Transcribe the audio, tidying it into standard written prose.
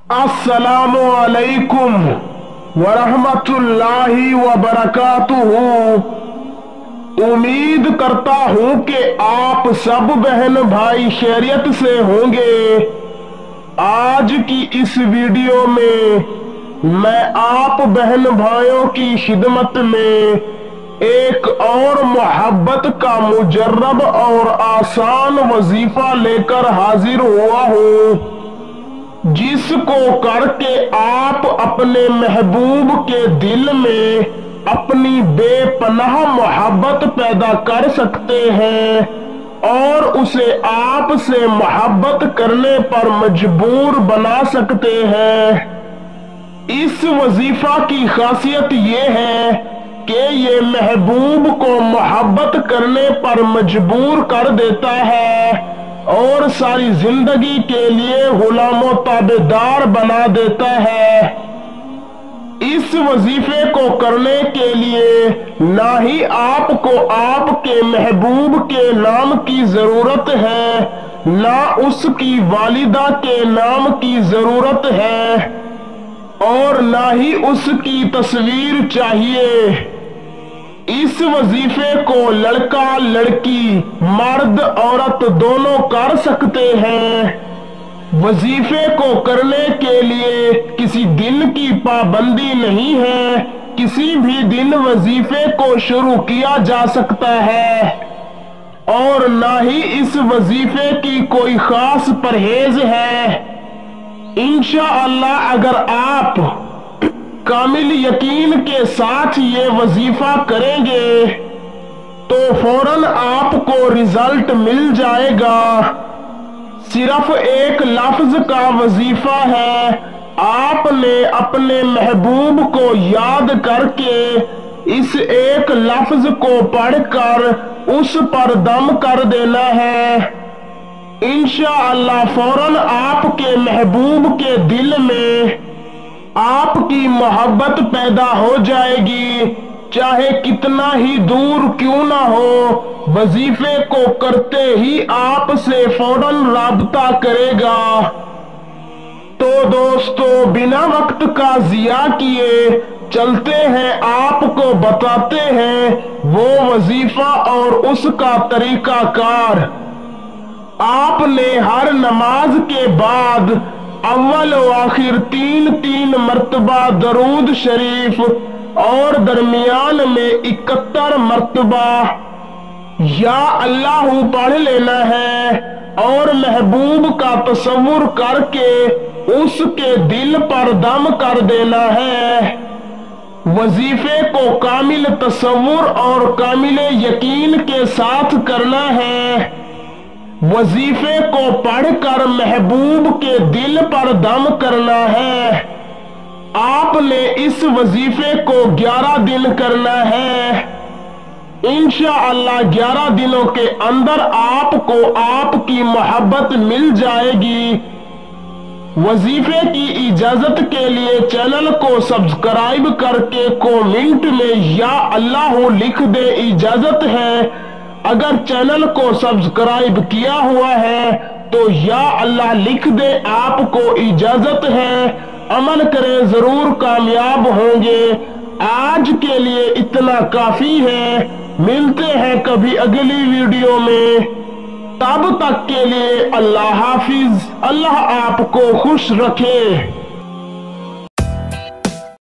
अस्सलामु अलैकुम वरहमतुल्लाहि वबरकातुहू। उम्मीद करता हूं कि आप सब बहन भाई खैरियत से होंगे। आज की इस वीडियो में मैं आप बहन भाइयों की खिदमत में एक और मोहब्बत का मुजर्रब और आसान वजीफा लेकर हाजिर हुआ हूँ, जिसको करके आप अपने महबूब के दिल में अपनी बेपनाह मोहब्बत पैदा कर सकते हैं और उसे आपसे मोहब्बत करने पर मजबूर बना सकते हैं। इस वजीफा की खासियत ये है कि ये महबूब को मोहब्बत करने पर मजबूर कर देता है और सारी जिंदगी के लिए गुलामो ताबेदार बना देता है। इस वजीफे को करने के लिए ना ही आपको आपके महबूब के नाम की जरूरत है, ना उसकी वालिदा के नाम की जरूरत है और ना ही उसकी तस्वीर चाहिए। इस वजीफे को लड़का लड़की मर्द औरत दोनों कर सकते हैं। वजीफे को करने के लिए किसी दिन की पाबंदी नहीं है, किसी भी दिन वजीफे को शुरू किया जा सकता है और ना ही इस वजीफे की कोई खास परहेज है। इंशाअल्लाह अगर आप कामिल यकीन के साथ ये वजीफा करेंगे तो फौरन आपको रिजल्ट मिल जाएगा। सिर्फ एक लफ्ज का वजीफा है, आपने अपने महबूब को याद करके इस एक लफ्ज को पढ़कर उस पर दम कर देना है। इंशाअल्लाह फौरन आपके महबूब के दिल में आपकी मोहब्बत पैदा हो जाएगी, चाहे कितना ही दूर क्यों ना हो। वजीफे को करते ही आपसे फौरन राब्ता करेगा। तो दोस्तों, बिना वक्त का जिया किए चलते हैं, आपको बताते हैं वो वजीफा और उसका तरीकाकार। आपने हर नमाज के बाद अव्वल व आखिर 3-3 मर्तबा दरूद शरीफ और दरमियान में 71 मर्तबा या अल्लाह पढ़ लेना है और महबूब का तसव्वुर करके उसके दिल पर दम कर देना है। वजीफे को कामिल तसव्वुर और कामिल यकीन के साथ करना है। वजीफे को पढ़कर महबूब के दिल पर दम करना है। आपने इस वजीफे को 11 दिन करना है। इंशाअल्लाह 11 दिनों के अंदर आपको आपकी मोहब्बत मिल जाएगी। वजीफे की इजाजत के लिए चैनल को सब्सक्राइब करके कमेंट में या अल्लाह लिख दे, इजाजत है। अगर चैनल को सब्सक्राइब किया हुआ है तो या अल्लाह लिख दे, आपको इजाजत है। अमल करें, जरूर कामयाब होंगे। आज के लिए इतना काफी है। मिलते हैं कभी अगली वीडियो में, तब तक के लिए अल्लाह हाफिज। अल्लाह आपको खुश रखे।